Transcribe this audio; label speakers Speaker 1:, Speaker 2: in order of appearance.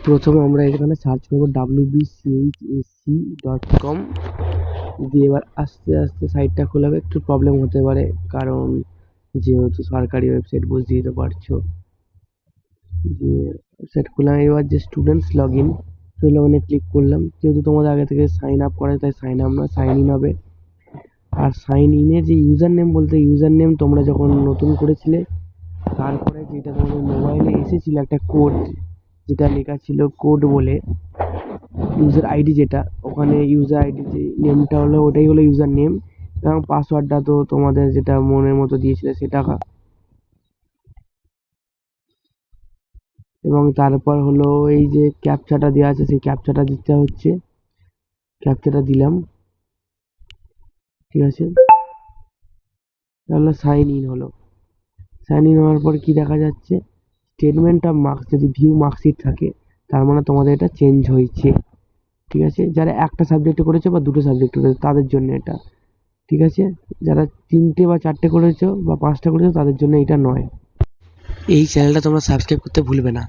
Speaker 1: প্রথমে আমরা এখানে সার্চ করবো wbchsc.com দিয়ে এবার আস্তে আস্তে সাইটটা খোলা হবে। একটু প্রবলেম হতে পারে কারণ যেহেতু সরকারি ওয়েবসাইট বুঝতেই তো পারছো। যে ওয়েবসাইট খুললাম, এবার যে স্টুডেন্টস লগ ইন সেই লগ ইনে ক্লিক করলাম। যেহেতু তোমাদের আগে থেকে সাইন আপ করা তাই সাইন আপ না, সাইন ইন হবে। আর সাইন ইনের যে ইউজার নেম বলতে ইউজার নেম তোমরা যখন নতুন করেছিলে তারপরে যেটা তোমাদের মোবাইলে এসেছিল একটা কোড, যেটা লেখা ছিল কোড বলে ইউজার আইডি, যেটা ওখানে ইউজার আইডি যে নেমটা হলো ওটাই হলো ইউজার নেম, এবং পাসওয়ার্ডটা তো তোমাদের যেটা মনের মতো দিয়েছিলে সেটা। এবং তারপর হলো এই যে ক্যাপচাটা দেওয়া আছে সেই ক্যাপচাটা দিতে হচ্ছে। ক্যাপচাটা দিলাম, ঠিক আছে। তাহলে সাইন ইন হলো। সাইন ইন হওয়ার পর কি দেখা যাচ্ছে, স্টেটমেন্ট অফ মার্কস যদি ভিউ মার্কশিট থাকে তার মানে তোমাদের এটা চেঞ্জ হয়েছে, ঠিক আছে। যারা একটা সাবজেক্টে করেছে বা দুটো সাবজেক্টে করেছে তাদের জন্য এটা, ঠিক আছে। যারা তিনটে বা চারটে করেছো বা পাঁচটা করেছো তাদের জন্য এটা নয়। এই চ্যানেলটা তোমরা সাবস্ক্রাইব করতে ভুলবে না।